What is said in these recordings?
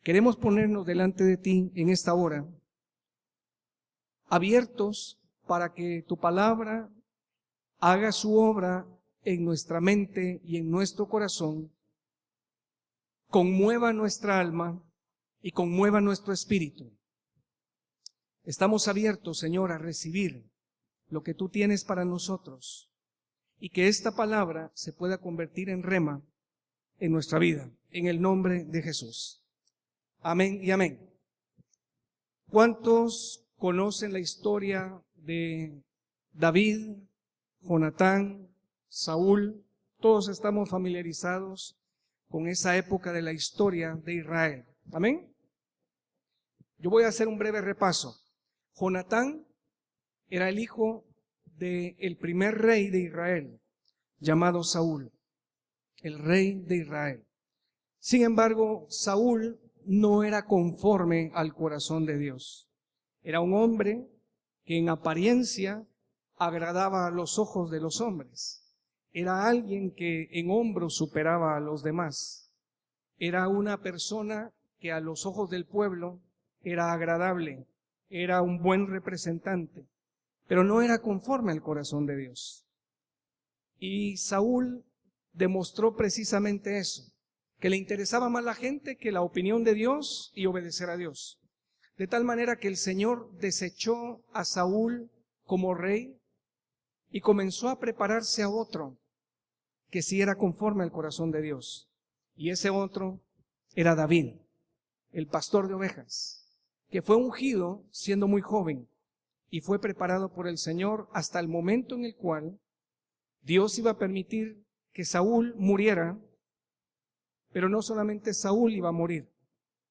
queremos ponernos delante de ti en esta hora, abiertos para que tu palabra haga su obra en nuestra mente y en nuestro corazón, conmueva nuestra alma y conmueva nuestro espíritu. Estamos abiertos, Señor, a recibir lo que tú tienes para nosotros y que esta palabra se pueda convertir en rema en nuestra vida, en el nombre de Jesús. Amén y amén. ¿Cuántos conocen la historia de David, Jonatán, Saúl? Todos estamos familiarizados con esa época de la historia de Israel. Amén. Yo voy a hacer un breve repaso. Jonatán era el hijo del primer rey de Israel, llamado Saúl, el rey de Israel. Sin embargo, Saúl no era conforme al corazón de Dios. Era un hombre que en apariencia agradaba a los ojos de los hombres. Era alguien que en hombros superaba a los demás. Era una persona que a los ojos del pueblo era agradable, era un buen representante, pero no era conforme al corazón de Dios. Y Saúl demostró precisamente eso, que le interesaba más la gente que la opinión de Dios y obedecer a Dios. De tal manera que el Señor desechó a Saúl como rey y comenzó a prepararse a otro que sí era conforme al corazón de Dios. Y ese otro era David, el pastor de ovejas, que fue ungido siendo muy joven y fue preparado por el Señor hasta el momento en el cual Dios iba a permitir que Saúl muriera, pero no solamente Saúl iba a morir,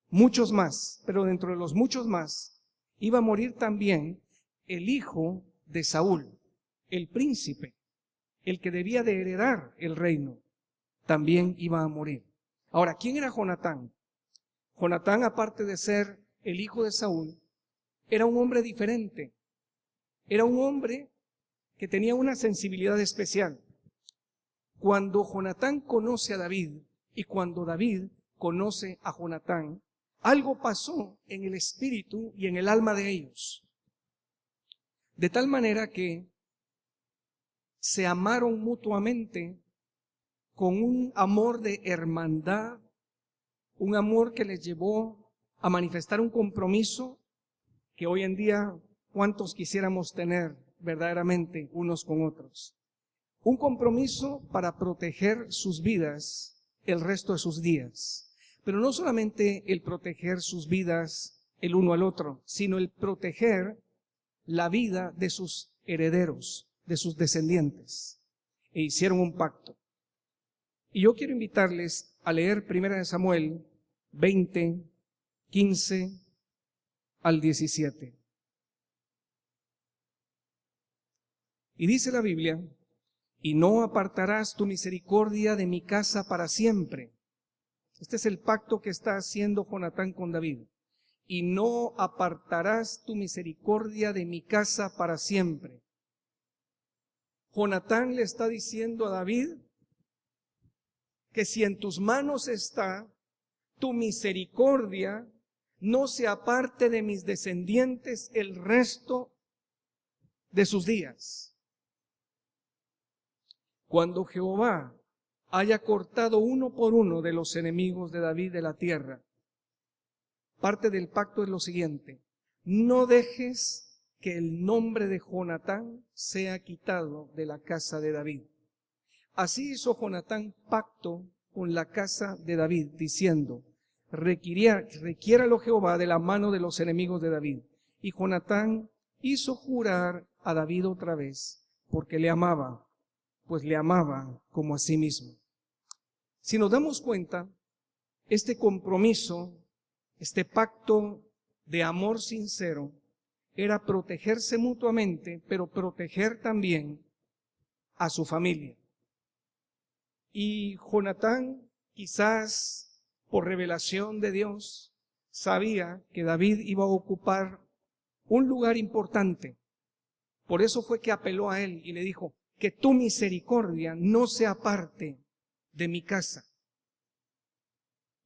muchos más, pero dentro de los muchos más iba a morir también el hijo de Saúl, el príncipe, el que debía de heredar el reino, también iba a morir. Ahora, ¿quién era Jonatán? Jonatán, aparte de ser el hijo de Saúl, era un hombre diferente. Era un hombre que tenía una sensibilidad especial. Cuando Jonatán conoce a David y cuando David conoce a Jonatán, algo pasó en el espíritu y en el alma de ellos. De tal manera que se amaron mutuamente con un amor de hermandad, un amor que les llevó a manifestar un compromiso que hoy en día cuántos quisiéramos tener verdaderamente unos con otros. Un compromiso para proteger sus vidas el resto de sus días. Pero no solamente el proteger sus vidas el uno al otro, sino el proteger la vida de sus herederos, de sus descendientes. E hicieron un pacto. Y yo quiero invitarles a leer 1 Samuel 20, 15 al 17. Y dice la Biblia: y no apartarás tu misericordia de mi casa para siempre. Este es el pacto que está haciendo Jonatán con David. Y no apartarás tu misericordia de mi casa para siempre. Jonatán le está diciendo a David que si en tus manos está, tu misericordia no se aparte de mis descendientes el resto de sus días. Cuando Jehová haya cortado uno por uno de los enemigos de David de la tierra, parte del pacto es lo siguiente: no dejes que el nombre de Jonatán sea quitado de la casa de David. Así hizo Jonatán pacto con la casa de David, diciendo: requiéralo Jehová de la mano de los enemigos de David. Y Jonatán hizo jurar a David otra vez, porque le amaba, pues le amaba como a sí mismo. Si nos damos cuenta, este compromiso, este pacto de amor sincero, era protegerse mutuamente, pero proteger también a su familia. Y Jonatán, quizás por revelación de Dios, sabía que David iba a ocupar un lugar importante. Por eso fue que apeló a él y le dijo: que tu misericordia no se aparte de mi casa.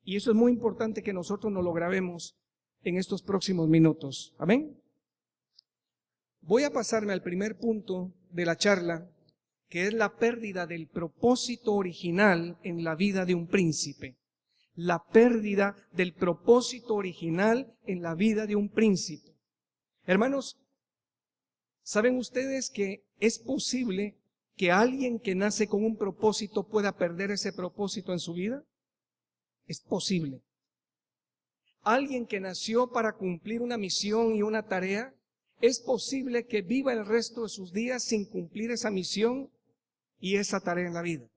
Y eso es muy importante que nosotros nos lo grabemos en estos próximos minutos. Amén. Voy a pasarme al primer punto de la charla, que es la pérdida del propósito original en la vida de un príncipe. La pérdida del propósito original en la vida de un príncipe. Hermanos, ¿saben ustedes que es posible que alguien que nace con un propósito pueda perder ese propósito en su vida? Es posible. Alguien que nació para cumplir una misión y una tarea, es posible que viva el resto de sus días sin cumplir esa misión y esa tarea en la vida.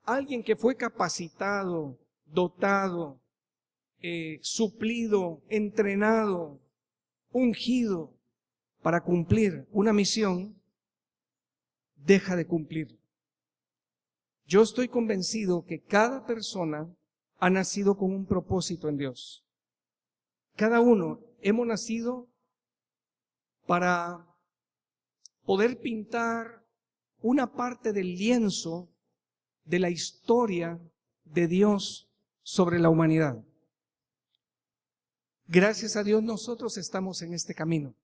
Alguien que fue capacitado, dotado, suplido, entrenado, ungido para cumplir una misión, deja de cumplir. Yo estoy convencido que cada persona ha nacido con un propósito en Dios. Cada uno hemos nacido para poder pintar una parte del lienzo de la historia de Dios sobre la humanidad. Gracias a Dios nosotros estamos en este camino,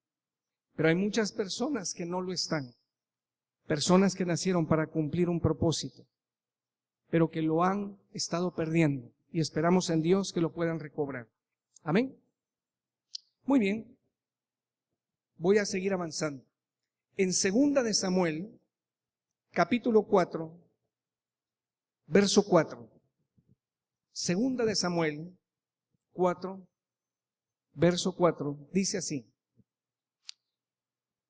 pero hay muchas personas que no lo están. Personas que nacieron para cumplir un propósito, pero que lo han estado perdiendo y esperamos en Dios que lo puedan recobrar. Amén. Muy bien. Voy a seguir avanzando. En 2 de Samuel, capítulo 4, verso 4. 2 de Samuel 4, verso 4, dice así.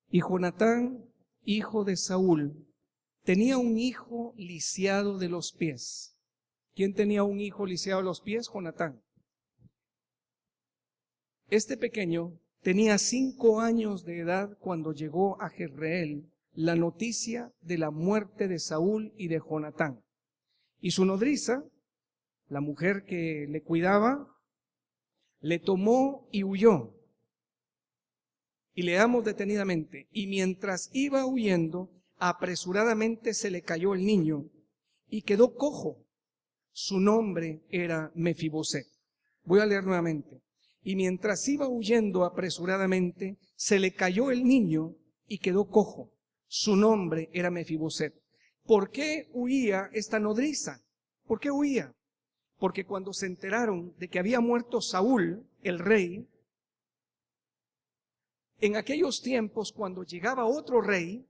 Y Jonatán, hijo de Saúl, tenía un hijo lisiado de los pies. ¿Quién tenía un hijo lisiado de los pies? Jonatán. Este pequeño tenía 5 años de edad cuando llegó a Jezreel la noticia de la muerte de Saúl y de Jonatán. Y su nodriza, la mujer que le cuidaba, le tomó y huyó. Y leamos detenidamente. Y mientras iba huyendo, apresuradamente se le cayó el niño y quedó cojo. Su nombre era Mefiboset. Voy a leer nuevamente. Y mientras iba huyendo apresuradamente, se le cayó el niño y quedó cojo. Su nombre era Mefiboset. ¿Por qué huía esta nodriza? ¿Por qué huía? Porque cuando se enteraron de que había muerto Saúl, el rey, en aquellos tiempos, cuando llegaba otro rey,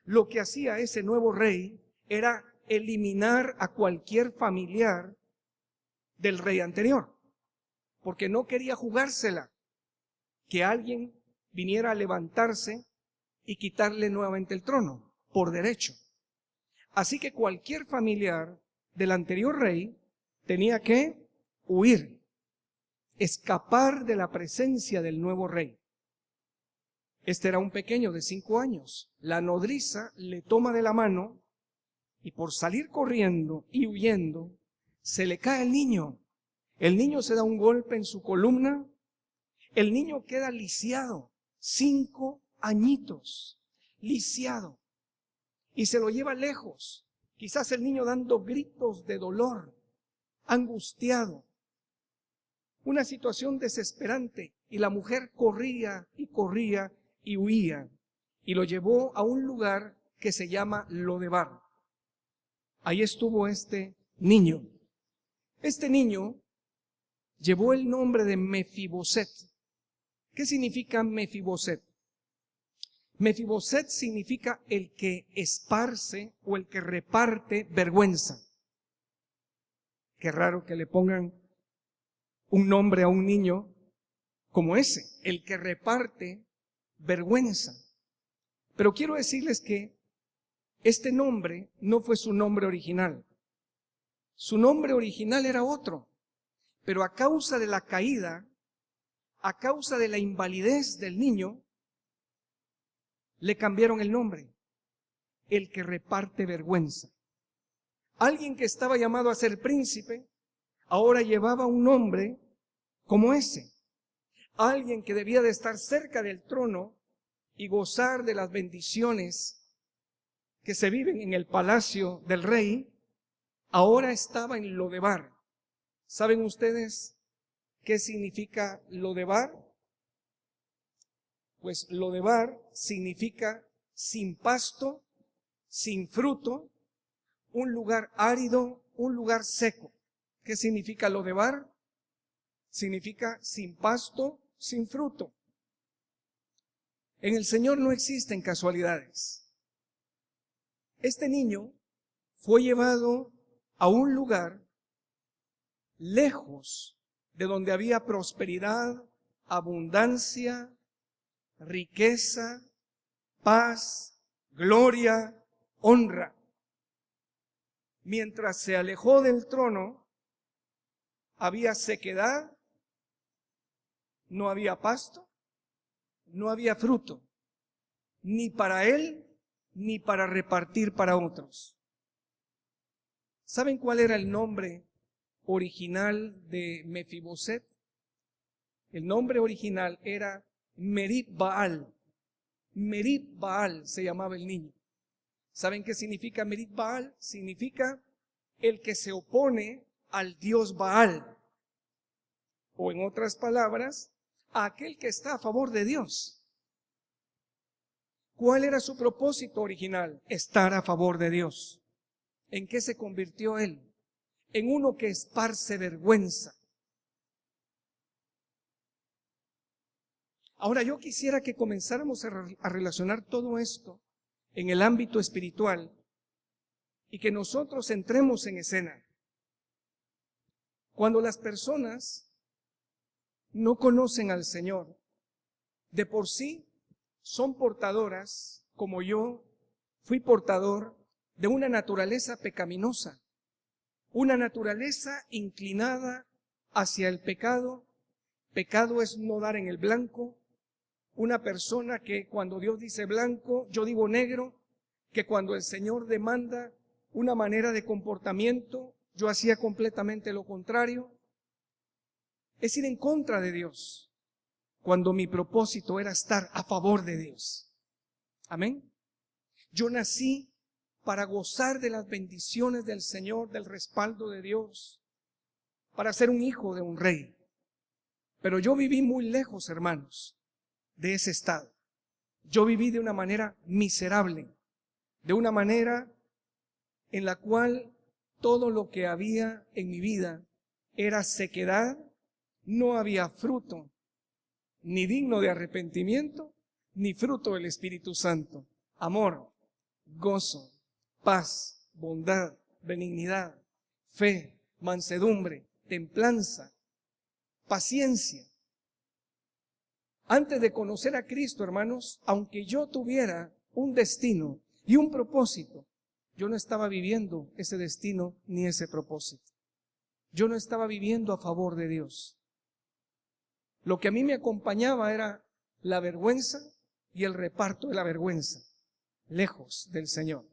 lo que hacía ese nuevo rey era eliminar a cualquier familiar del rey anterior, porque no quería jugársela, que alguien viniera a levantarse y quitarle nuevamente el trono, por derecho. Así que cualquier familiar del anterior rey tenía que huir, escapar de la presencia del nuevo rey. Este era un pequeño de 5 años. La nodriza le toma de la mano y por salir corriendo y huyendo, se le cae el niño. El niño se da un golpe en su columna. El niño queda lisiado, 5 añitos, lisiado. Y se lo lleva lejos. Quizás el niño dando gritos de dolor, angustiado. Una situación desesperante. Y la mujer corría y corría y huía, y lo llevó a un lugar que se llama Lodebar. Ahí estuvo este niño. Este niño llevó el nombre de Mefiboset. ¿Qué significa Mefiboset? Mefiboset significa el que esparce o el que reparte vergüenza. Qué raro que le pongan un nombre a un niño como ese, el que reparte vergüenza. Pero quiero decirles que este nombre no fue su nombre original. Su nombre original era otro, pero a causa de la caída, a causa de la invalidez del niño, le cambiaron el nombre, el que reparte vergüenza. Alguien que estaba llamado a ser príncipe, ahora llevaba un nombre como ese. Alguien que debía de estar cerca del trono y gozar de las bendiciones que se viven en el palacio del rey, ahora estaba en Lodebar, ¿Saben ustedes qué significa Lodebar? Pues Lodebar significa sin pasto, sin fruto, un lugar árido, un lugar seco. ¿Qué significa Lodebar? Significa sin pasto, sin fruto. En el Señor no existen casualidades. Este niño fue llevado a un lugar lejos de donde había prosperidad, abundancia, riqueza, paz, gloria, honra. Mientras se alejó del trono, había sequedad, no había pasto, no había fruto, ni para él, ni para repartir para otros. ¿Saben cuál era el nombre original de Mefiboset? El nombre original era Merib Baal. Merib Baal se llamaba el niño. ¿Saben qué significa Merib Baal? Significa el que se opone al dios Baal. O en otras palabras, a aquel que está a favor de Dios. ¿Cuál era su propósito original? Estar a favor de Dios. ¿En qué se convirtió él? En uno que esparce vergüenza. Ahora yo quisiera que comenzáramos a relacionar todo esto en el ámbito espiritual y que nosotros entremos en escena. Cuando las personas no conocen al Señor, de por sí son portadoras, como yo fui portador, de una naturaleza pecaminosa, una naturaleza inclinada hacia el pecado. Pecado es no dar en el blanco. Una persona que cuando Dios dice blanco, yo digo negro, que cuando el Señor demanda una manera de comportamiento, yo hacía completamente lo contrario. Es ir en contra de Dios, cuando mi propósito era estar a favor de Dios. Amén. Yo nací para gozar de las bendiciones del Señor, del respaldo de Dios, para ser un hijo de un rey. Pero yo viví muy lejos, hermanos, de ese estado. Yo viví de una manera miserable, de una manera en la cual todo lo que había en mi vida era sequedad, no había fruto, ni digno de arrepentimiento, ni fruto del Espíritu Santo. Amor, gozo, paz, bondad, benignidad, fe, mansedumbre, templanza, paciencia. Antes de conocer a Cristo, hermanos, aunque yo tuviera un destino y un propósito, yo no estaba viviendo ese destino ni ese propósito. Yo no estaba viviendo a favor de Dios. Lo que a mí me acompañaba era la vergüenza y el reparto de la vergüenza, lejos del Señor.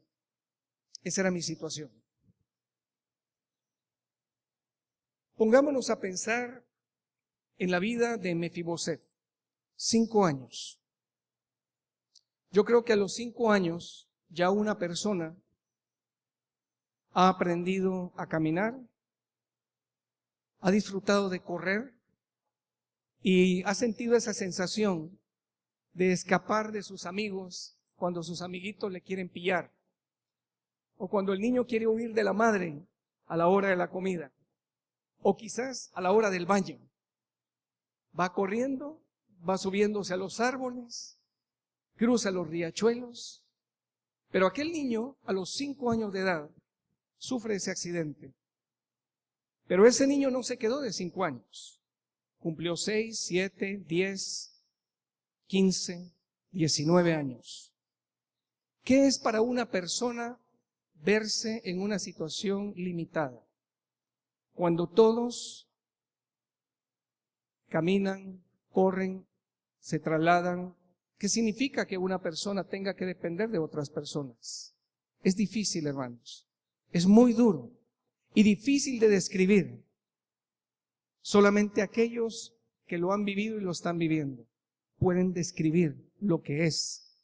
Esa era mi situación. Pongámonos a pensar en la vida de Mefiboset. 5 años. Yo creo que a los 5 años ya una persona ha aprendido a caminar, ha disfrutado de correr y ha sentido esa sensación de escapar de sus amigos cuando sus amiguitos le quieren pillar, o cuando el niño quiere huir de la madre a la hora de la comida, o quizás a la hora del baño. Va corriendo, va subiéndose a los árboles, cruza los riachuelos, pero aquel niño a los 5 años de edad sufre ese accidente. Pero ese niño no se quedó de 5 años. Cumplió 6, 7, 10, 15, 19 años. ¿Qué es para una persona verse en una situación limitada? Cuando todos caminan, corren, se trasladan, ¿qué significa que una persona tenga que depender de otras personas? Es difícil, hermanos. Es muy duro y difícil de describir. Solamente aquellos que lo han vivido y lo están viviendo pueden describir lo que es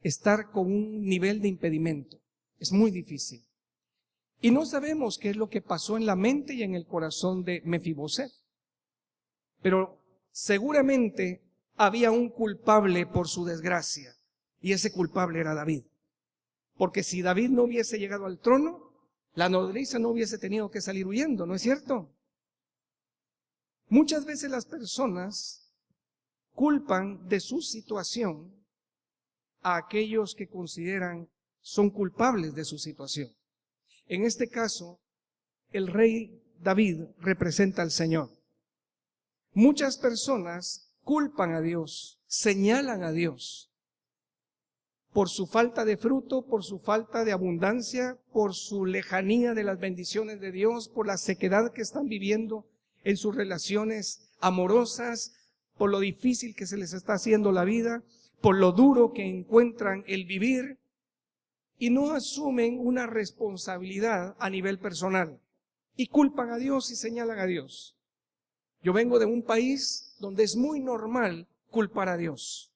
estar con un nivel de impedimento. Es muy difícil. Y no sabemos qué es lo que pasó en la mente y en el corazón de Mefiboset. Pero seguramente había un culpable por su desgracia. Y ese culpable era David. Porque si David no hubiese llegado al trono, la nodriza no hubiese tenido que salir huyendo, ¿no es cierto? Muchas veces las personas culpan de su situación a aquellos que consideran son culpables de su situación. En este caso, el rey David representa al Señor. Muchas personas culpan a Dios, señalan a Dios por su falta de fruto, por su falta de abundancia, por su lejanía de las bendiciones de Dios, por la sequedad que están viviendo en sus relaciones amorosas, por lo difícil que se les está haciendo la vida, por lo duro que encuentran el vivir, y no asumen una responsabilidad a nivel personal, y culpan a Dios y señalan a Dios. Yo vengo de un país donde es muy normal culpar a Dios.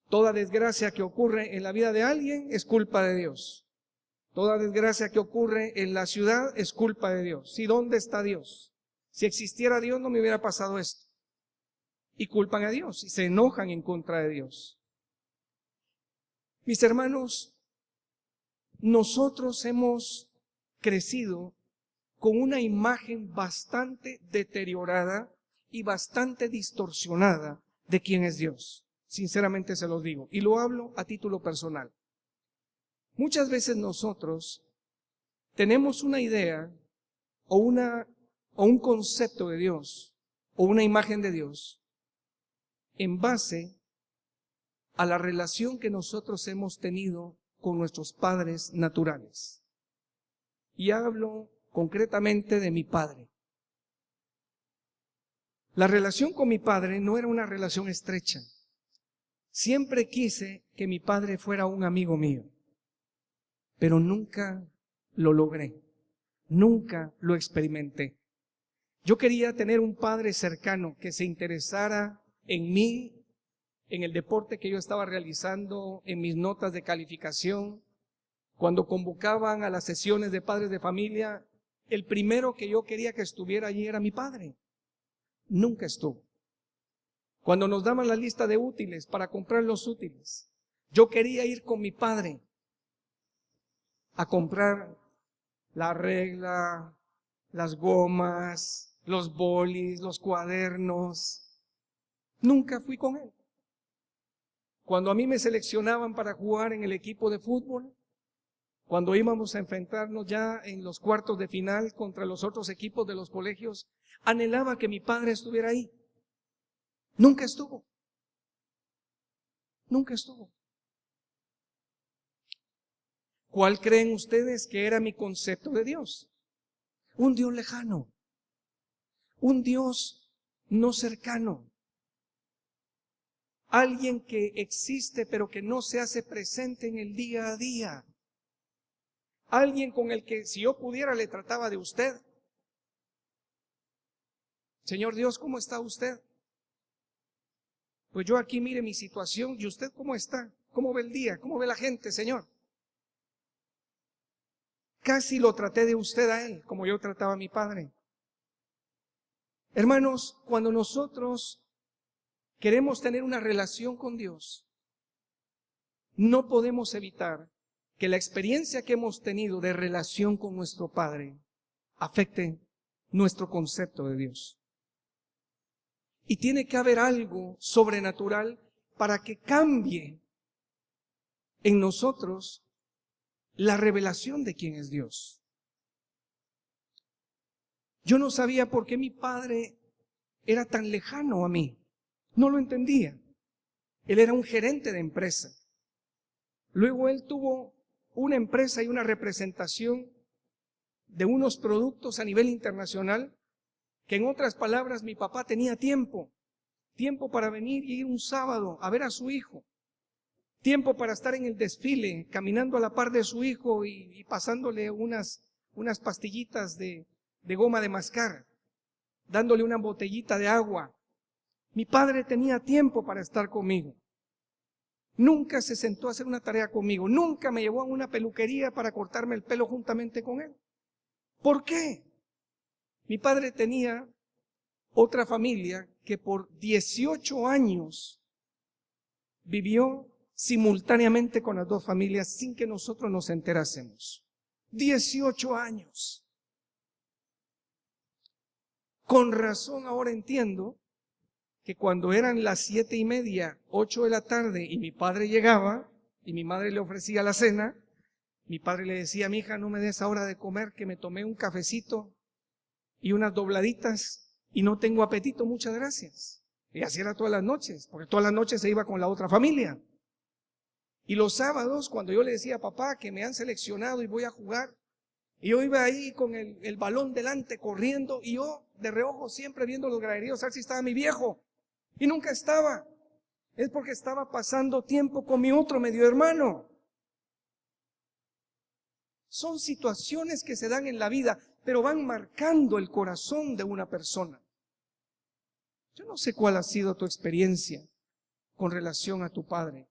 Toda desgracia que ocurre en la vida de alguien es culpa de Dios. Toda desgracia que ocurre en la ciudad es culpa de Dios. ¿Y dónde está Dios? Si existiera Dios no me hubiera pasado esto. Y culpan a Dios y se enojan en contra de Dios. Mis hermanos, nosotros hemos crecido con una imagen bastante deteriorada y bastante distorsionada de quién es Dios. Sinceramente se los digo, y lo hablo a título personal. Muchas veces nosotros tenemos una idea o un concepto de Dios o una imagen de Dios en base a la relación que nosotros hemos tenido con nuestros padres naturales. Y hablo concretamente de mi padre. La relación con mi padre no era una relación estrecha. Siempre quise que mi padre fuera un amigo mío, pero nunca lo logré, nunca lo experimenté. Yo quería tener un padre cercano que se interesara en mí, en el deporte que yo estaba realizando, en mis notas de calificación. Cuando convocaban a las sesiones de padres de familia, el primero que yo quería que estuviera allí era mi padre. Nunca estuvo. Cuando nos daban la lista de útiles para comprar los útiles, yo quería ir con mi padre a comprar la regla, las gomas, los bolis, los cuadernos. Nunca fui con él. Cuando a mí me seleccionaban para jugar en el equipo de fútbol, cuando íbamos a enfrentarnos ya en los cuartos de final contra los otros equipos de los colegios, anhelaba que mi padre estuviera ahí. Nunca estuvo. Nunca estuvo. ¿Cuál creen ustedes que era mi concepto de Dios? Un Dios lejano. Un Dios no cercano. Alguien que existe pero que no se hace presente en el día a día. Alguien con el que si yo pudiera le trataba de usted. Señor Dios, ¿cómo está usted? Pues yo aquí mire mi situación y usted ¿cómo está? ¿Cómo ve el día? ¿Cómo ve la gente, Señor? Casi lo traté de usted a él, como yo trataba a mi padre. Hermanos, cuando nosotros queremos tener una relación con Dios, no podemos evitar que la experiencia que hemos tenido de relación con nuestro Padre afecte nuestro concepto de Dios. Y tiene que haber algo sobrenatural para que cambie en nosotros la revelación de quién es Dios. Yo no sabía por qué mi padre era tan lejano a mí. No lo entendía. Él era un gerente de empresa. Luego él tuvo una empresa y una representación de unos productos a nivel internacional, que en otras palabras mi papá tenía tiempo para venir y ir un sábado a ver a su hijo, tiempo para estar en el desfile, caminando a la par de su hijo y pasándole unas pastillitas de goma de mascar, dándole una botellita de agua. Mi padre tenía tiempo para estar conmigo. Nunca se sentó a hacer una tarea conmigo, nunca me llevó a una peluquería para cortarme el pelo juntamente con él. ¿Por qué? Mi padre tenía otra familia que por 18 años vivió simultáneamente con las dos familias sin que nosotros nos enterásemos. 18 años. Con razón ahora entiendo que cuando eran las 7:30, 8 de la tarde y mi padre llegaba y mi madre le ofrecía la cena, mi padre le decía: mi hija, no me des ahora de comer, que me tomé un cafecito y unas dobladitas y no tengo apetito, muchas gracias. Y así era todas las noches, porque todas las noches se iba con la otra familia. Y los sábados, cuando yo le decía: papá, que me han seleccionado y voy a jugar, y yo iba ahí con el balón delante corriendo, y yo de reojo siempre viendo los graderíos a ver si estaba mi viejo, y nunca estaba. Es porque estaba pasando tiempo con mi otro medio hermano. Son situaciones que se dan en la vida, pero van marcando el corazón de una persona. Yo no sé cuál ha sido tu experiencia con relación a tu padre.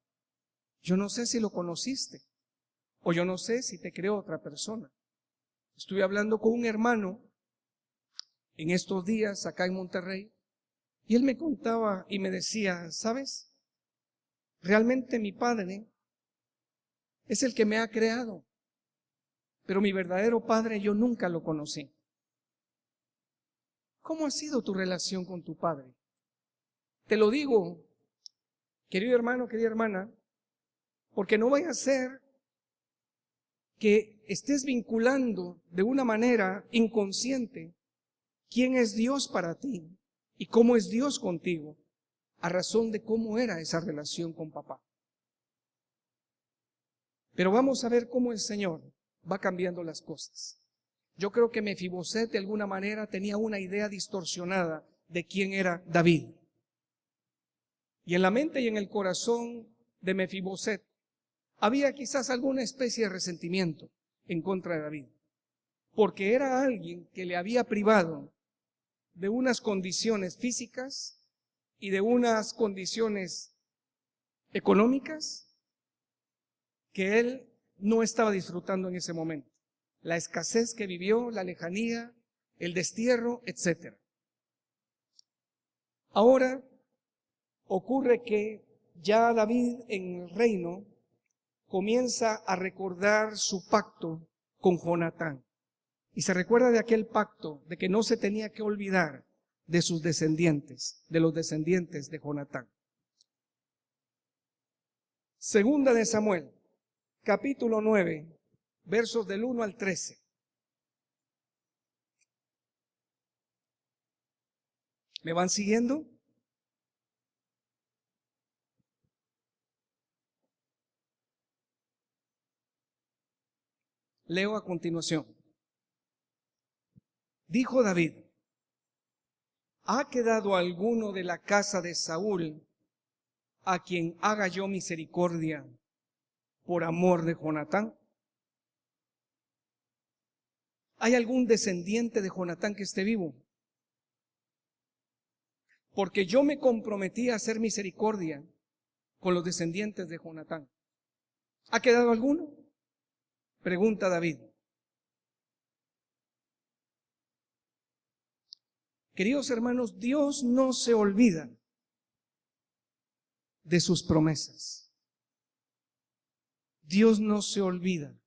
Yo no sé si lo conociste, o yo no sé si te creó otra persona. Estuve hablando con un hermano en estos días acá en Monterrey, y él me contaba y me decía: ¿sabes? Realmente mi padre es el que me ha creado, pero mi verdadero padre yo nunca lo conocí. ¿Cómo ha sido tu relación con tu padre? Te lo digo, querido hermano, querida hermana, porque no vaya a ser que estés vinculando de una manera inconsciente quién es Dios para ti y cómo es Dios contigo, a razón de cómo era esa relación con papá. Pero vamos a ver cómo el Señor va cambiando las cosas. Yo creo que Mefiboset de alguna manera tenía una idea distorsionada de quién era David. Y en la mente y en el corazón de Mefiboset había quizás alguna especie de resentimiento en contra de David, porque era alguien que le había privado de unas condiciones físicas y de unas condiciones económicas que él no estaba disfrutando en ese momento. La escasez que vivió, la lejanía, el destierro, etc. Ahora ocurre que ya David en el reino comienza a recordar su pacto con Jonatán. Y se recuerda de aquel pacto de que no se tenía que olvidar de sus descendientes, de los descendientes de Jonatán. Segunda de Samuel, capítulo 9, versos del 1 al 13. ¿Me van siguiendo? Leo a continuación. Dijo David: ¿ha quedado alguno de la casa de Saúl a quien haga yo misericordia por amor de Jonatán? ¿Hay algún descendiente de Jonatán que esté vivo? Porque yo me comprometí a hacer misericordia con los descendientes de Jonatán. ¿Ha quedado alguno? Pregunta David. Queridos hermanos, Dios no se olvida de sus promesas. Dios no se olvida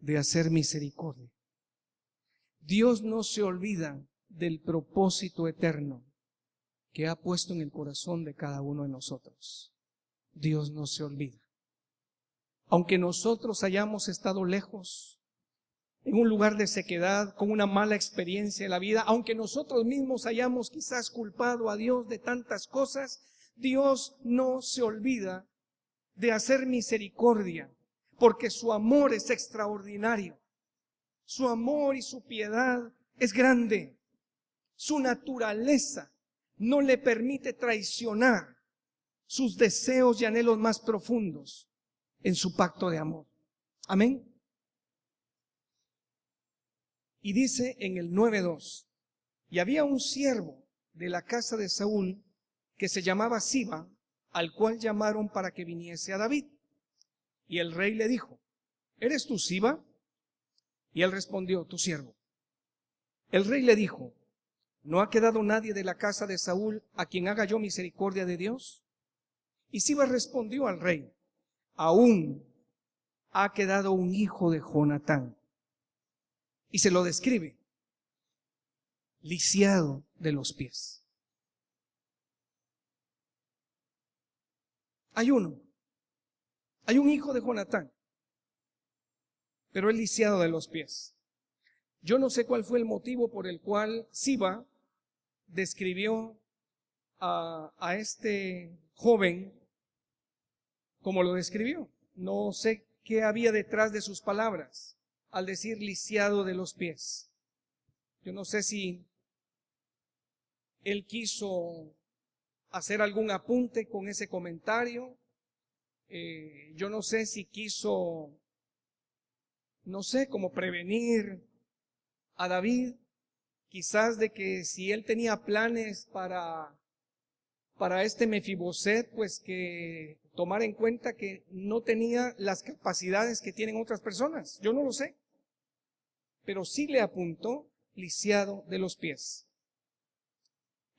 de hacer misericordia. Dios no se olvida del propósito eterno que ha puesto en el corazón de cada uno de nosotros. Dios no se olvida. Aunque nosotros hayamos estado lejos, en un lugar de sequedad, con una mala experiencia en la vida, aunque nosotros mismos hayamos quizás culpado a Dios de tantas cosas, Dios no se olvida de hacer misericordia, porque su amor es extraordinario. Su amor y su piedad es grande. Su naturaleza no le permite traicionar sus deseos y anhelos más profundos en su pacto de amor. Amén. Y dice en el 9:2, y había un siervo de la casa de Saúl que se llamaba Siba, al cual llamaron para que viniese a David. Y el rey le dijo: ¿eres tú Siba? Y él respondió: tu siervo. El rey le dijo: ¿no ha quedado nadie de la casa de Saúl a quien haga yo misericordia de Dios? Y Siba respondió al rey: aún ha quedado un hijo de Jonatán. Y se lo describe: lisiado de los pies. Hay un hijo de Jonatán, pero es lisiado de los pies. Yo no sé cuál fue el motivo por el cual Siba describió a este joven como lo describió. No sé qué había detrás de sus palabras al decir lisiado de los pies. Yo no sé si él quiso hacer algún apunte con ese comentario. Yo no sé si quiso, no sé, como prevenir a David, quizás de que si él tenía planes para este Mefiboset, pues que tomar en cuenta que no tenía las capacidades que tienen otras personas. Yo no lo sé, pero sí le apuntó lisiado de los pies.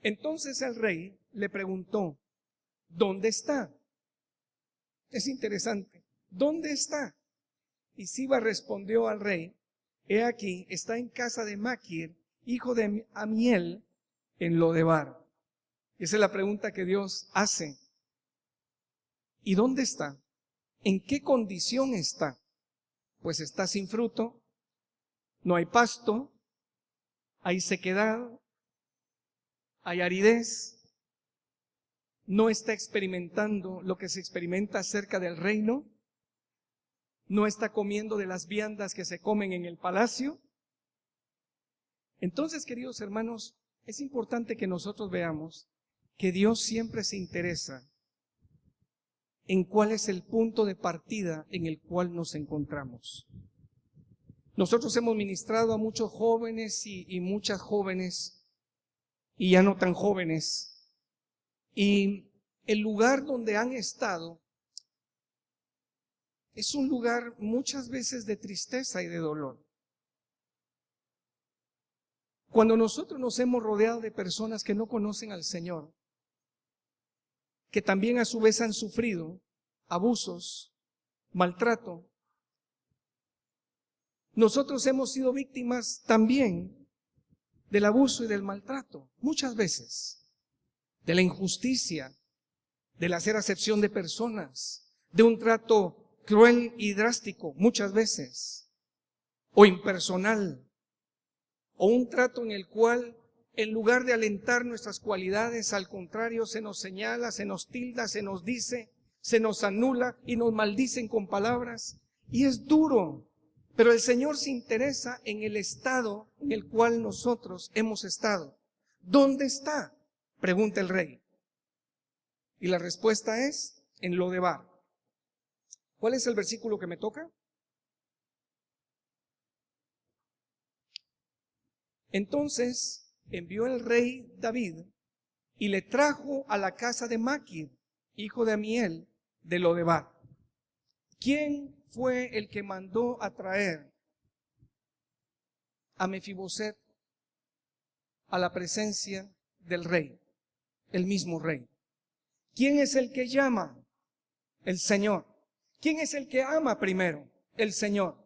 Entonces el rey le preguntó: ¿dónde está? Es interesante. ¿Dónde está? Y Siba respondió al rey: he aquí, está en casa de Maquir, hijo de Amiel, en Lodebar. Esa es la pregunta que Dios hace. ¿Y dónde está? ¿En qué condición está? Pues está sin fruto, no hay pasto, hay sequedad, hay aridez, no está experimentando lo que se experimenta acerca del reino, no está comiendo de las viandas que se comen en el palacio. Entonces, queridos hermanos, es importante que nosotros veamos que Dios siempre se interesa en cuál es el punto de partida en el cual nos encontramos. Nosotros hemos ministrado a muchos jóvenes y muchas jóvenes, y ya no tan jóvenes, y el lugar donde han estado es un lugar muchas veces de tristeza y de dolor. Cuando nosotros nos hemos rodeado de personas que no conocen al Señor, que también a su vez han sufrido abusos, maltrato, nosotros hemos sido víctimas también del abuso y del maltrato, muchas veces, de la injusticia, del hacer acepción de personas, de un trato cruel y drástico, muchas veces, o impersonal, o un trato en el cual, en lugar de alentar nuestras cualidades, al contrario, se nos señala, se nos tilda, se nos dice, se nos anula y nos maldicen con palabras. Y es duro, pero el Señor se interesa en el estado en el cual nosotros hemos estado. ¿Dónde está?, pregunta el rey. Y la respuesta es: en Lodebar. ¿Cuál es el versículo que me toca? Entonces envió el rey David y le trajo a la casa de Maquir, hijo de Amiel, de Lodebar. ¿Quién fue el que mandó a traer a Mefiboset a la presencia del rey? El mismo rey. ¿Quién es el que llama? El Señor. ¿Quién es el que ama primero? El Señor.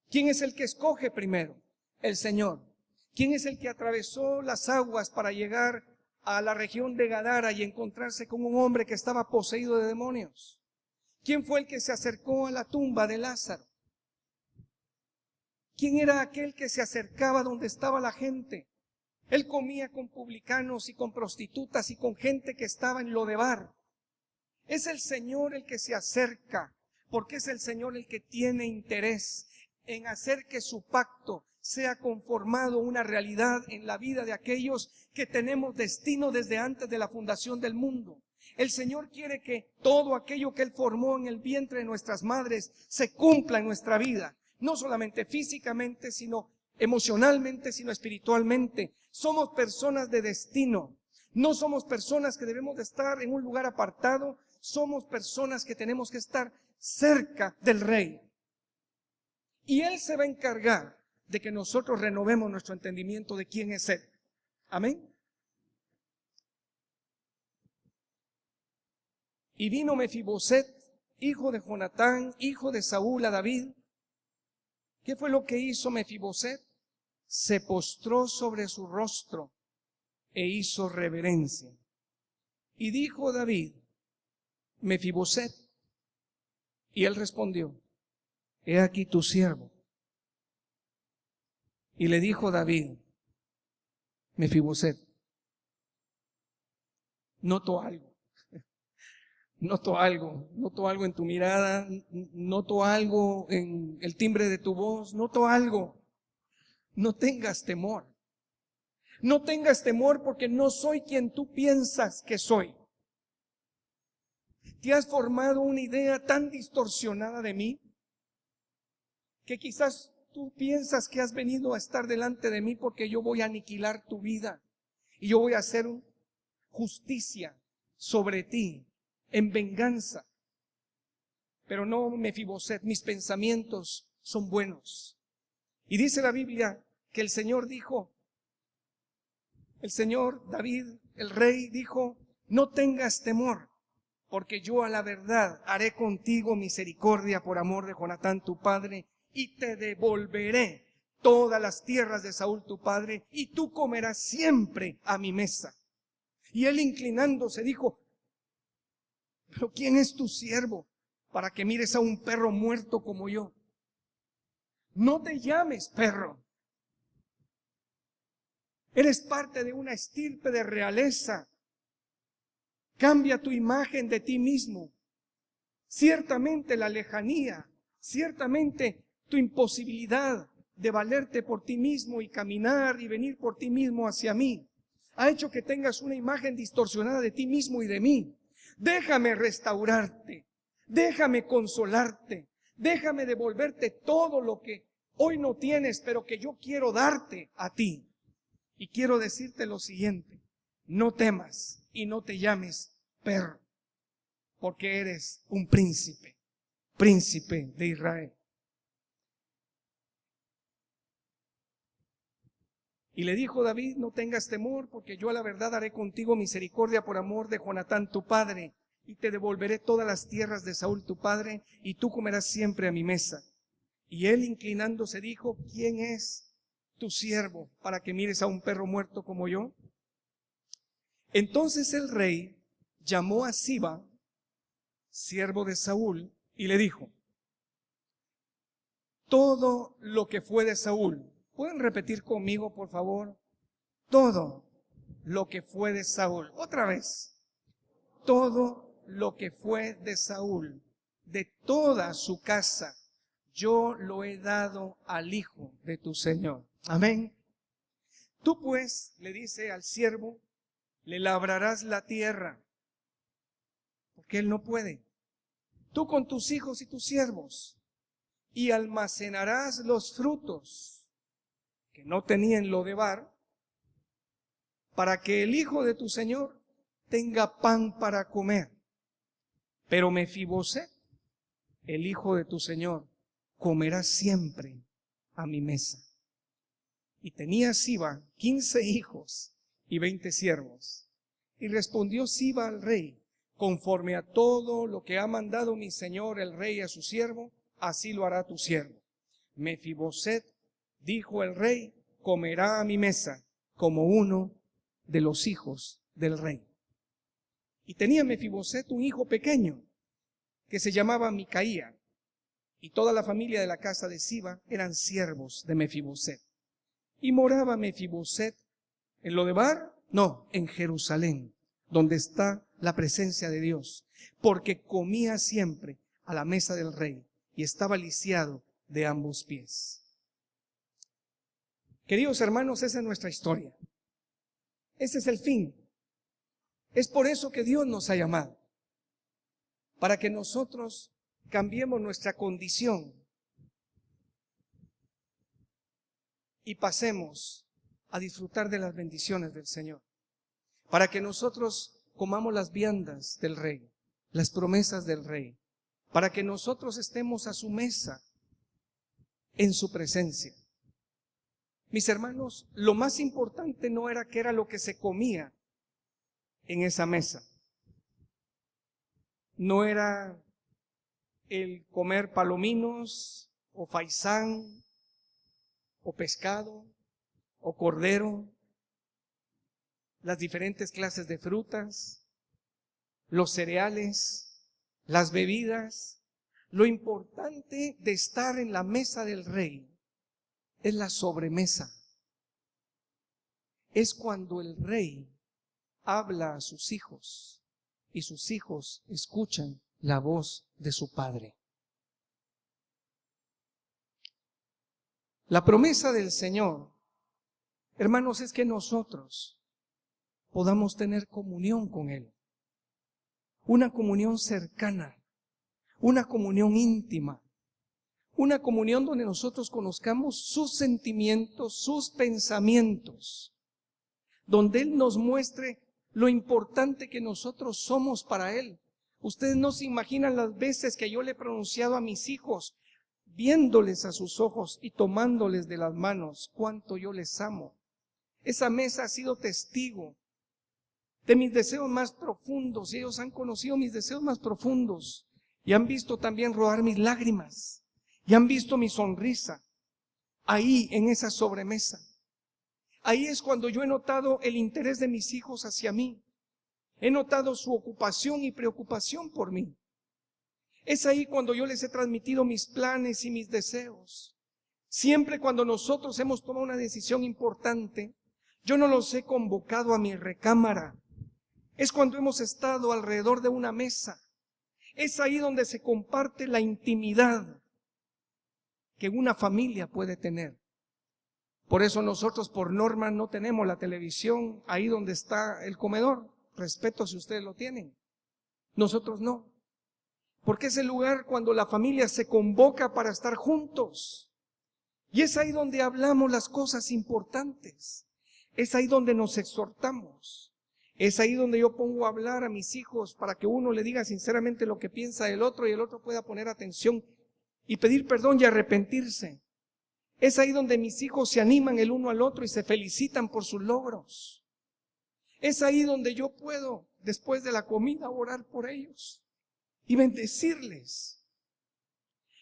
¿Quién es el que escoge primero? El Señor. ¿Quién es el que atravesó las aguas para llegar a la región de Gadara y encontrarse con un hombre que estaba poseído de demonios? ¿Quién fue el que se acercó a la tumba de Lázaro? ¿Quién era aquel que se acercaba donde estaba la gente? Él comía con publicanos y con prostitutas y con gente que estaba en Lodebar. Es el Señor el que se acerca, porque es el Señor el que tiene interés en hacer que su pacto sea conformado una realidad en la vida de aquellos que tenemos destino desde antes de la fundación del mundo. El Señor quiere que todo aquello que Él formó en el vientre de nuestras madres se cumpla en nuestra vida, no solamente físicamente, sino emocionalmente, sino espiritualmente. Somos personas de destino, no somos personas que debemos de estar en un lugar apartado, somos personas que tenemos que estar cerca del Rey. Y Él se va a encargar de que nosotros renovemos nuestro entendimiento de quién es Él. Amén. Y vino Mefiboset, hijo de Jonatán, hijo de Saúl, a David. ¿Qué fue lo que hizo Mefiboset? Se postró sobre su rostro e hizo reverencia. Y dijo David, Mefiboset. Y él respondió, he aquí tu siervo. Y le dijo David, Mefiboset, noto algo en tu mirada, noto algo en el timbre de tu voz, noto algo. No tengas temor. No tengas temor porque no soy quien tú piensas que soy. Te has formado una idea tan distorsionada de mí que quizás tú piensas que has venido a estar delante de mí porque yo voy a aniquilar tu vida y yo voy a hacer justicia sobre ti en venganza. Pero no, Mefiboset, mis pensamientos son buenos. Y dice la Biblia que el Señor dijo, el Señor David, el rey, dijo, no tengas temor, porque yo a la verdad haré contigo misericordia por amor de Jonatán tu padre, y te devolveré todas las tierras de Saúl tu padre, y tú comerás siempre a mi mesa. Y él inclinándose dijo, pero ¿quién es tu siervo para que mires a un perro muerto como yo? No te llames perro. Eres parte de una estirpe de realeza. Cambia tu imagen de ti mismo. Ciertamente la lejanía, ciertamente tu imposibilidad de valerte por ti mismo y caminar y venir por ti mismo hacia mí, ha hecho que tengas una imagen distorsionada de ti mismo y de mí. Déjame restaurarte, déjame consolarte, déjame devolverte todo lo que hoy no tienes, pero que yo quiero darte a ti. Y quiero decirte lo siguiente, no temas y no te llames perro, porque eres un príncipe, príncipe de Israel. Y le dijo David, no tengas temor, porque yo a la verdad haré contigo misericordia por amor de Jonatán tu padre, y te devolveré todas las tierras de Saúl tu padre, y tú comerás siempre a mi mesa. Y él inclinándose dijo, ¿quién es tu siervo para que mires a un perro muerto como yo? Entonces el rey llamó a Siba, siervo de Saúl, y le dijo, todo lo que fue de Saúl. ¿Pueden repetir conmigo, por favor? Todo lo que fue de Saúl. Otra vez. Todo lo que fue de Saúl, de toda su casa, yo lo he dado al hijo de tu Señor. Amén. Tú pues, le dice al siervo, le labrarás la tierra, porque él no puede. Tú con tus hijos y tus siervos, y almacenarás los frutos que no tenían Lodebar, para que el hijo de tu Señor tenga pan para comer. Pero Mefiboset, el hijo de tu Señor, comerá siempre a mi mesa. Y tenía Siba 15 hijos y 20 siervos. Y respondió Siba al rey, conforme a todo lo que ha mandado mi señor el rey a su siervo, así lo hará tu siervo. Mefiboset, dijo el rey, comerá a mi mesa como uno de los hijos del rey. Y tenía Mefiboset un hijo pequeño que se llamaba Micaía, y toda la familia de la casa de Siba eran siervos de Mefiboset. Y moraba Mefiboset en Lodebar, no, en Jerusalén, donde está la presencia de Dios, porque comía siempre a la mesa del rey y estaba lisiado de ambos pies. Queridos hermanos, esa es nuestra historia. Ese es el fin. Es por eso que Dios nos ha llamado, para que nosotros cambiemos nuestra condición y pasemos a disfrutar de las bendiciones del Señor, para que nosotros comamos las viandas del Rey, las promesas del Rey, para que nosotros estemos a su mesa en su presencia. Mis hermanos, lo más importante no era qué era lo que se comía en esa mesa. No era el comer palominos o faisán o pescado o cordero, las diferentes clases de frutas, los cereales, las bebidas. Lo importante de estar en la mesa del rey es la sobremesa. Es cuando el rey habla a sus hijos y sus hijos escuchan la voz de su padre. La promesa del Señor, hermanos, es que nosotros podamos tener comunión con Él. Una comunión cercana, una comunión íntima, una comunión donde nosotros conozcamos sus sentimientos, sus pensamientos, donde Él nos muestre lo importante que nosotros somos para Él. Ustedes no se imaginan las veces que yo le he pronunciado a mis hijos, viéndoles a sus ojos y tomándoles de las manos, cuánto yo les amo. Esa mesa ha sido testigo de mis deseos más profundos, y ellos han conocido mis deseos más profundos, y han visto también rodar mis lágrimas, y han visto mi sonrisa, ahí en esa sobremesa. Ahí es cuando yo he notado el interés de mis hijos hacia mí. He notado su ocupación y preocupación por mí. Es ahí cuando yo les he transmitido mis planes y mis deseos. Siempre cuando nosotros hemos tomado una decisión importante, yo no los he convocado a mi recámara. Es cuando hemos estado alrededor de una mesa. Es ahí donde se comparte la intimidad que una familia puede tener. Por eso nosotros por norma no tenemos la televisión ahí donde está el comedor. Respeto si ustedes lo tienen. Nosotros no. Porque es el lugar cuando la familia se convoca para estar juntos. Y es ahí donde hablamos las cosas importantes. Es ahí donde nos exhortamos. Es ahí donde yo pongo a hablar a mis hijos para que uno le diga sinceramente lo que piensa del otro y el otro pueda poner atención y pedir perdón y arrepentirse. Es ahí donde mis hijos se animan el uno al otro y se felicitan por sus logros. Es ahí donde yo puedo, después de la comida, orar por ellos y bendecirles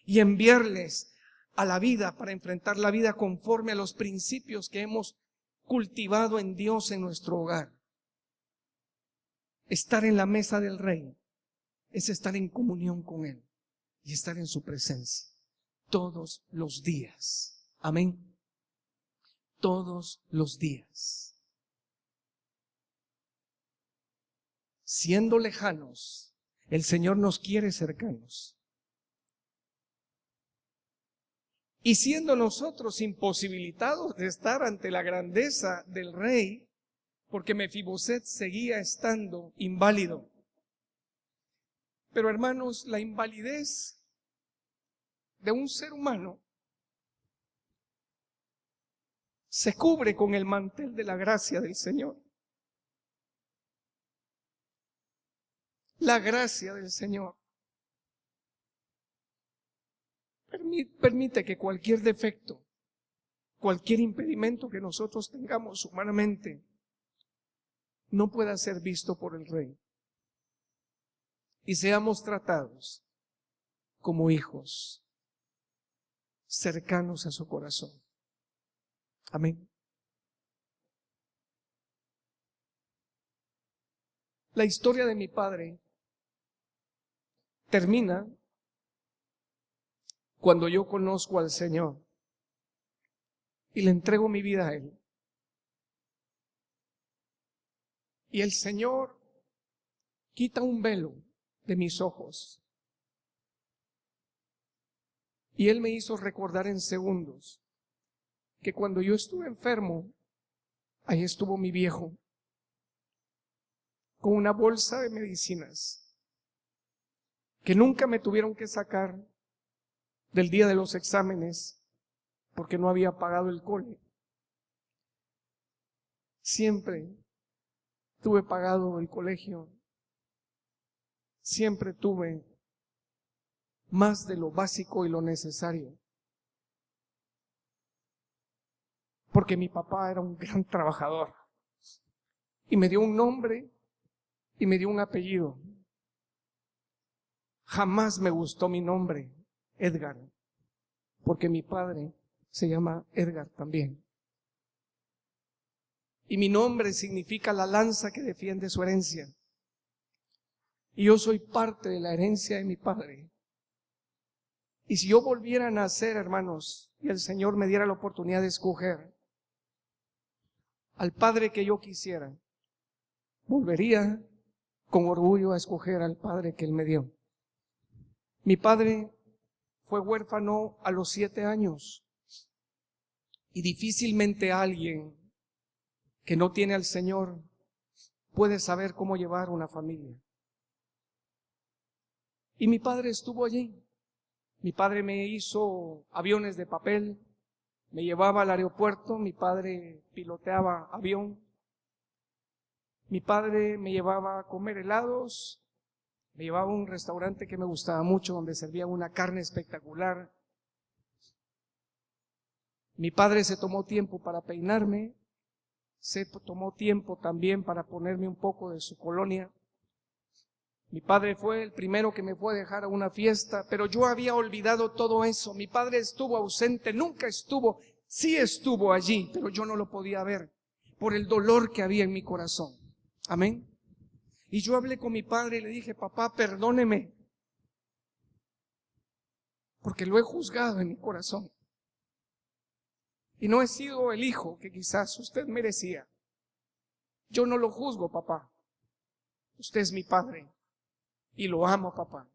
y enviarles a la vida para enfrentar la vida conforme a los principios que hemos cultivado en Dios en nuestro hogar. Estar en la mesa del Rey es estar en comunión con Él y estar en su presencia todos los días. Amén. Todos los días. Siendo lejanos, el Señor nos quiere cercanos. Y siendo nosotros imposibilitados de estar ante la grandeza del Rey, porque Mefiboset seguía estando inválido. Pero hermanos, la invalidez de un ser humano se cubre con el mantel de la gracia del Señor. La gracia del Señor permite que cualquier defecto, cualquier impedimento que nosotros tengamos humanamente, no pueda ser visto por el Rey. Y seamos tratados como hijos cercanos a su corazón. Amén. La historia de mi padre termina cuando yo conozco al Señor y le entrego mi vida a Él. Y el Señor quita un velo de mis ojos. Y Él me hizo recordar en segundos que cuando yo estuve enfermo, ahí estuvo mi viejo, con una bolsa de medicinas, que nunca me tuvieron que sacar del día de los exámenes, porque no había pagado el cole. Siempre tuve pagado el colegio, siempre tuve más de lo básico y lo necesario. porque mi papá era un gran trabajador. Y me dio un nombre y me dio un apellido. Jamás me gustó mi nombre, Edgar, porque mi padre se llama Edgar también. Y mi nombre significa la lanza que defiende su herencia. Y yo soy parte de la herencia de mi padre. Y si yo volviera a nacer, hermanos, y el Señor me diera la oportunidad de escoger al padre que yo quisiera, volvería con orgullo a escoger al padre que Él me dio. Mi padre fue huérfano a los 7 años. Y difícilmente alguien que no tiene al Señor puede saber cómo llevar una familia. Y mi padre estuvo allí. Mi padre me hizo aviones de papel, me llevaba al aeropuerto, mi padre piloteaba avión, mi padre me llevaba a comer helados, me llevaba a un restaurante que me gustaba mucho, donde servían una carne espectacular. Mi padre se tomó tiempo para peinarme, se tomó tiempo también para ponerme un poco de su colonia. Mi padre fue el primero que me fue a dejar a una fiesta, pero yo había olvidado todo eso. Mi padre estuvo ausente, nunca estuvo, sí estuvo allí, pero yo no lo podía ver por el dolor que había en mi corazón. Amén. Y yo hablé con mi padre y le dije: papá, perdóneme, porque lo he juzgado en mi corazón. Y no he sido el hijo que quizás usted merecía. Yo no lo juzgo, papá. Usted es mi padre. Y lo amo, papá.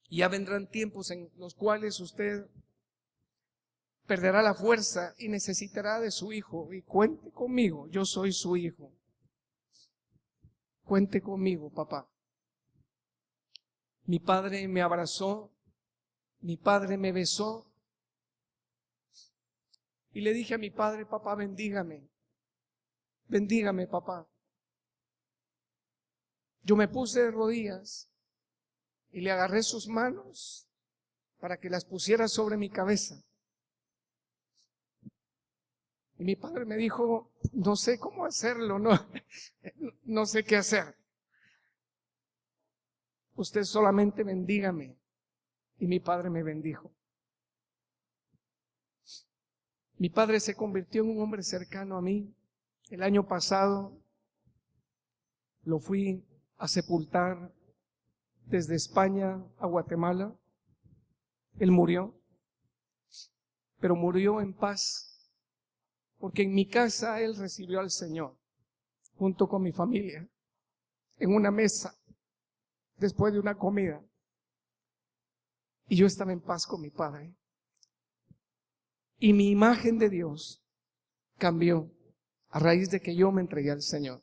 Y ya vendrán tiempos en los cuales usted perderá la fuerza y necesitará de su hijo. Y cuente conmigo, yo soy su hijo. Cuente conmigo, papá. Mi padre me abrazó, mi padre me besó. Y le dije a mi padre: papá, bendígame. Bendígame, papá. Yo me puse de rodillas y le agarré sus manos para que las pusiera sobre mi cabeza. Y mi padre me dijo: no sé cómo hacerlo, no sé qué hacer. Usted solamente bendígame. Y mi padre me bendijo. Mi padre se convirtió en un hombre cercano a mí. El año pasado lo fui a sepultar desde España a Guatemala. Él murió, pero murió en paz, porque en mi casa él recibió al Señor, junto con mi familia, en una mesa, después de una comida. Y yo estaba en paz con mi padre. Y mi imagen de Dios cambió a raíz de que yo me entregué al Señor.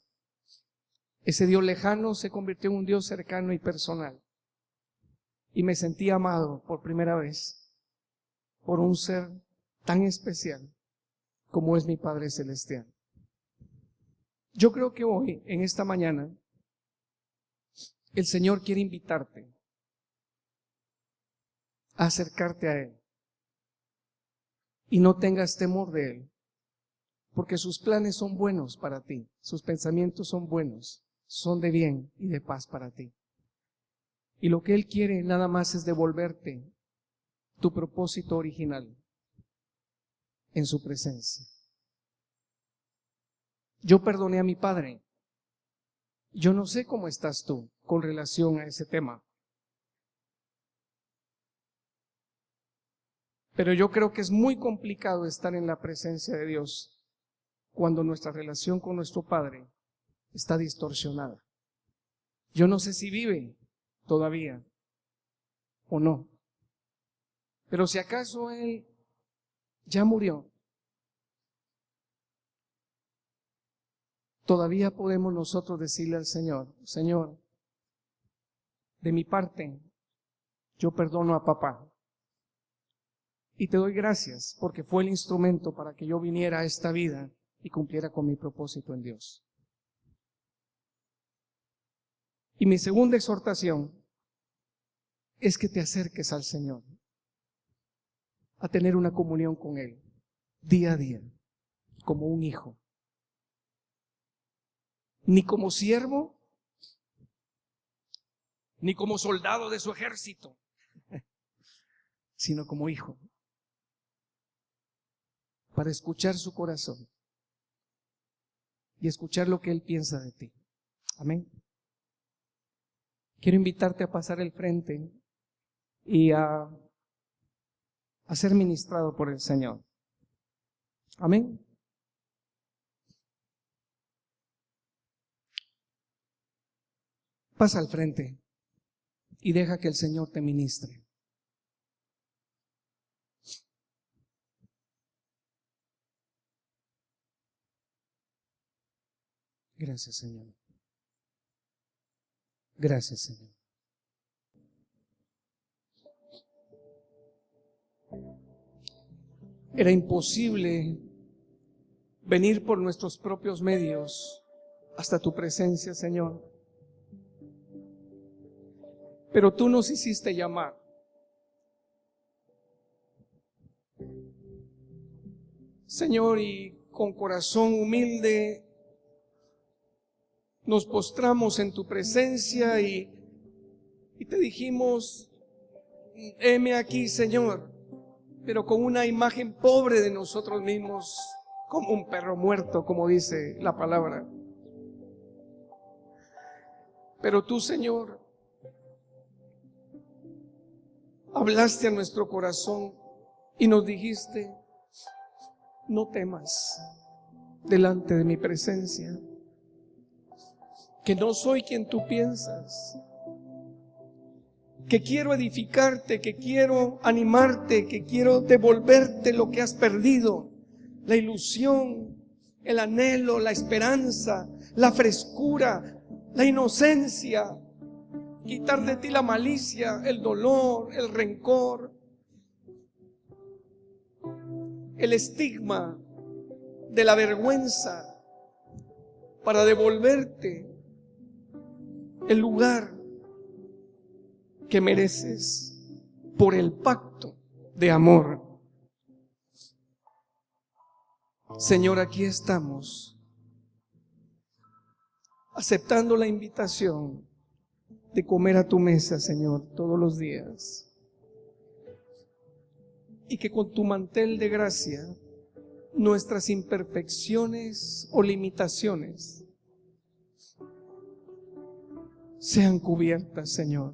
Ese Dios lejano se convirtió en un Dios cercano y personal. Y me sentí amado por primera vez por un ser tan especial como es mi Padre Celestial. Yo creo que hoy, en esta mañana, el Señor quiere invitarte a acercarte a Él. Y no tengas temor de Él, porque sus planes son buenos para ti, sus pensamientos son buenos, son de bien y de paz para ti. Y lo que Él quiere nada más es devolverte tu propósito original en su presencia. Yo perdoné a mi padre. Yo no sé cómo estás tú con relación a ese tema, pero yo creo que es muy complicado estar en la presencia de Dios cuando nuestra relación con nuestro Padre está distorsionada. Yo no sé si vive todavía o no, pero si acaso Él ya murió, todavía podemos nosotros decirle al Señor: Señor, de mi parte, yo perdono a papá. Y te doy gracias porque fue el instrumento para que yo viniera a esta vida y cumpliera con mi propósito en Dios. Y mi segunda exhortación es que te acerques al Señor, a tener una comunión con Él. día a día, como un hijo. Ni como siervo, ni como soldado de su ejército, sino como hijo, para escuchar su corazón y escuchar lo que Él piensa de ti. Amén. Quiero invitarte a pasar el frente y a ser ministrado por el Señor. Amén. Pasa al frente y deja que el Señor te ministre. Gracias, Señor. Gracias, Señor. Era imposible venir por nuestros propios medios hasta tu presencia, Señor. Pero tú nos hiciste llamar. Señor, y con corazón humilde nos postramos en tu presencia y te dijimos, heme aquí, Señor, pero con una imagen pobre de nosotros mismos, como un perro muerto, como dice la palabra. Pero tú, Señor, hablaste a nuestro corazón y nos dijiste, no temas delante de mi presencia, que no soy quien tú piensas, que quiero edificarte, que quiero animarte, que quiero devolverte lo que has perdido, la ilusión, el anhelo, la esperanza, la frescura, la inocencia, quitar de ti la malicia, el dolor, el rencor, el estigma de la vergüenza, para devolverte el lugar que mereces por el pacto de amor. Señor, aquí estamos, aceptando la invitación de comer a tu mesa, Señor, todos los días. Y que con tu mantel de gracia, nuestras imperfecciones o limitaciones sean cubiertas, Señor.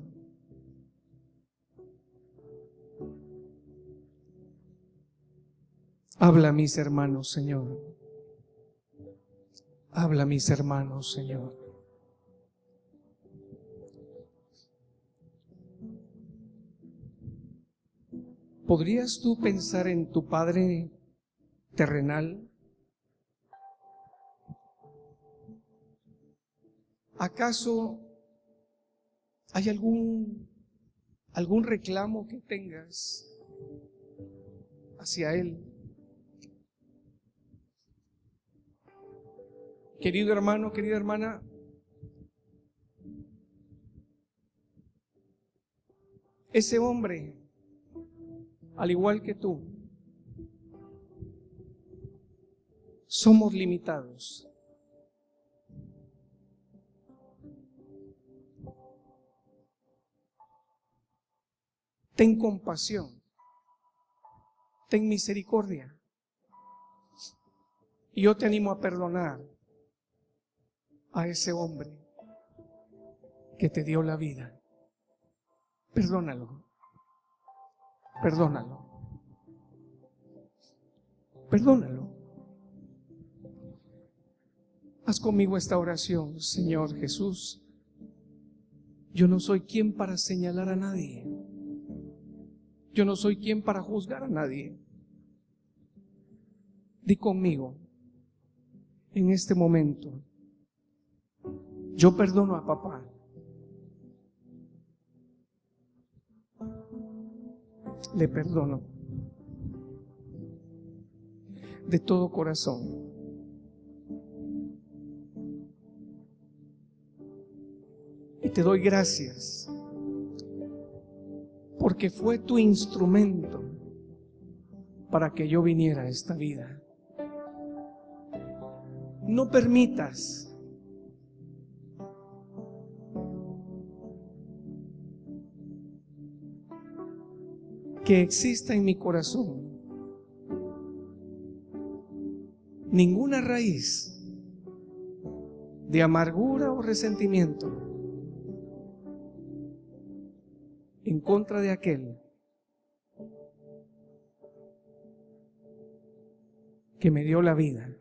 Habla a mis hermanos, Señor. Habla a mis hermanos, Señor. ¿Podrías tú pensar en tu Padre terrenal? ¿Acaso hay algún reclamo que tengas hacia Él? Querido hermano, querida hermana, ese hombre, al igual que tú, somos limitados. Ten compasión, ten misericordia. Y yo te animo a perdonar a ese hombre que te dio la vida. Perdónalo. Perdónalo. Perdónalo. Haz conmigo esta oración. Señor Jesús, yo no soy quien para señalar a nadie. Yo no soy quien para juzgar a nadie. Di conmigo en este momento: yo perdono a papá. Le perdono de todo corazón. Y te doy gracias porque fue tu instrumento para que yo viniera a esta vida. No permitas que exista en mi corazón ninguna raíz de amargura o resentimiento en contra de aquel que me dio la vida,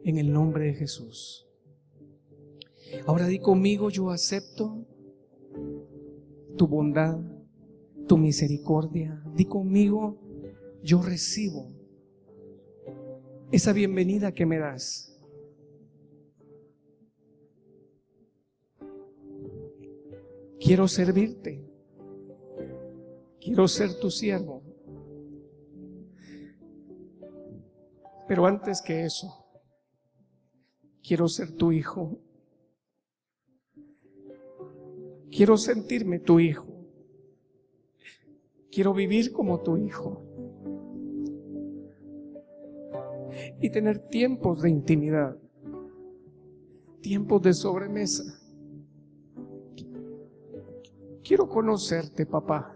en el nombre de Jesús. Ahora di conmigo: yo acepto tu bondad, tu misericordia. Di conmigo: yo recibo esa bienvenida que me das. Quiero servirte. Quiero ser tu siervo. Pero antes que eso, quiero ser tu hijo. Quiero sentirme tu hijo. Quiero vivir como tu hijo. Y tener tiempos de intimidad, tiempos de sobremesa. Quiero conocerte, papá.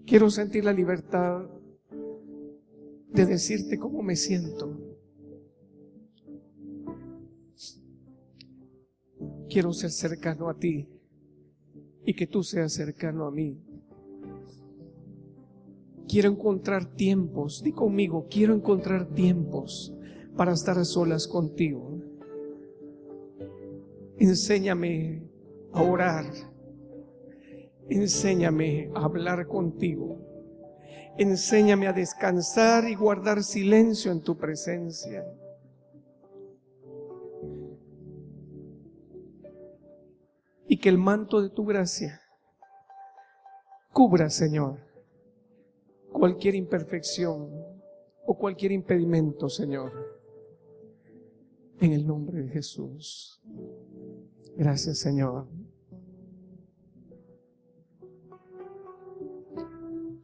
Quiero sentir la libertad de decirte cómo me siento. Quiero ser cercano a ti y que tú seas cercano a mí. Quiero encontrar tiempos, di conmigo, quiero encontrar tiempos para estar a solas contigo. Enséñame a orar. Enséñame a hablar contigo. Enséñame a descansar y guardar silencio en tu presencia. Y que el manto de tu gracia cubra, Señor, cualquier imperfección o cualquier impedimento, Señor, en el nombre de Jesús. Gracias, Señor.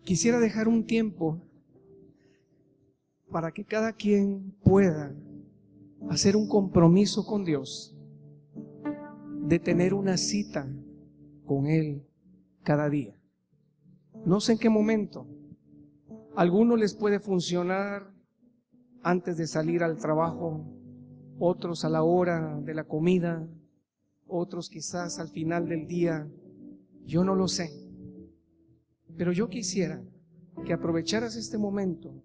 Quisiera dejar un tiempo para que cada quien pueda hacer un compromiso con Dios de tener una cita con Él cada día. No sé en qué momento. A algunos les puede funcionar antes de salir al trabajo, otros a la hora de la comida, otros quizás al final del día. Yo no lo sé. Pero yo quisiera que aprovecharas este momento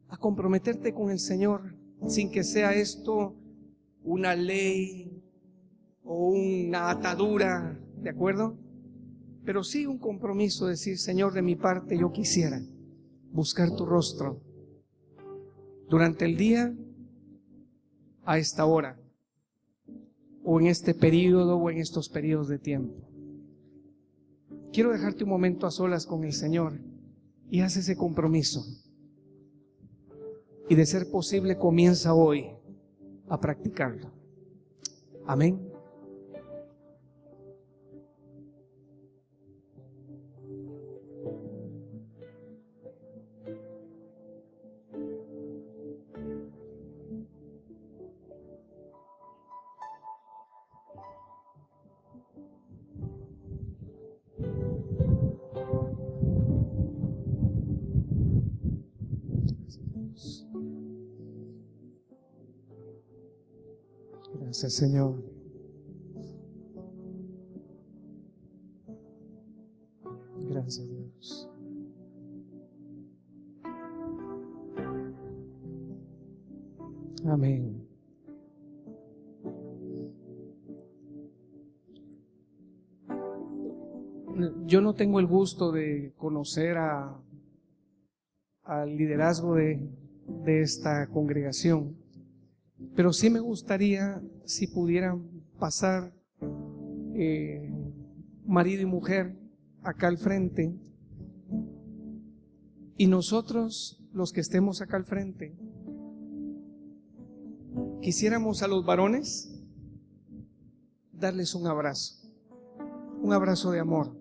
a comprometerte con el Señor, sin que sea esto una ley o una atadura, ¿de acuerdo? Pero sí un compromiso, decir: Señor, de mi parte yo quisiera buscar tu rostro durante el día, a esta hora, o en este periodo, o en estos periodos de tiempo. Quiero dejarte un momento a solas con el Señor y haz ese compromiso. Y de ser posible, comienza hoy a practicarlo. Amén. Gracias, Señor. Gracias, Dios. Amén. Yo no tengo el gusto de conocer al liderazgo de esta congregación, pero sí me gustaría si pudieran pasar marido y mujer acá al frente, y nosotros, los que estemos acá al frente, quisiéramos a los varones darles un abrazo. un abrazo de amor.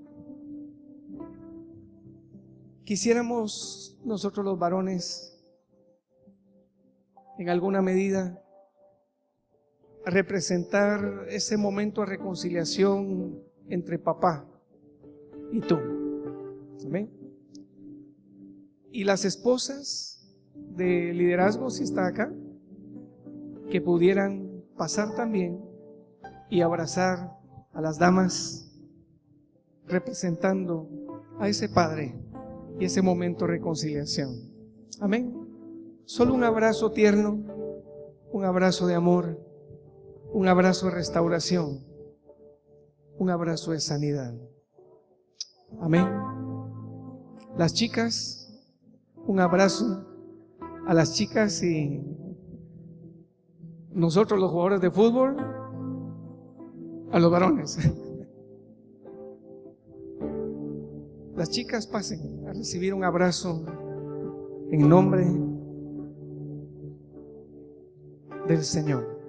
Quisiéramos nosotros los varones, en alguna medida, representar ese momento de reconciliación entre papá y tú. Amén. Y las esposas de liderazgo, si está acá, que pudieran pasar también y abrazar a las damas, representando a ese padre y ese momento de reconciliación. Amén. Solo un abrazo tierno, un abrazo de amor, un abrazo de restauración, un abrazo de sanidad. Amén. Las chicas, un abrazo a las chicas, y nosotros los jugadores de fútbol a los varones. Las chicas pasen a recibir un abrazo en nombre del Señor.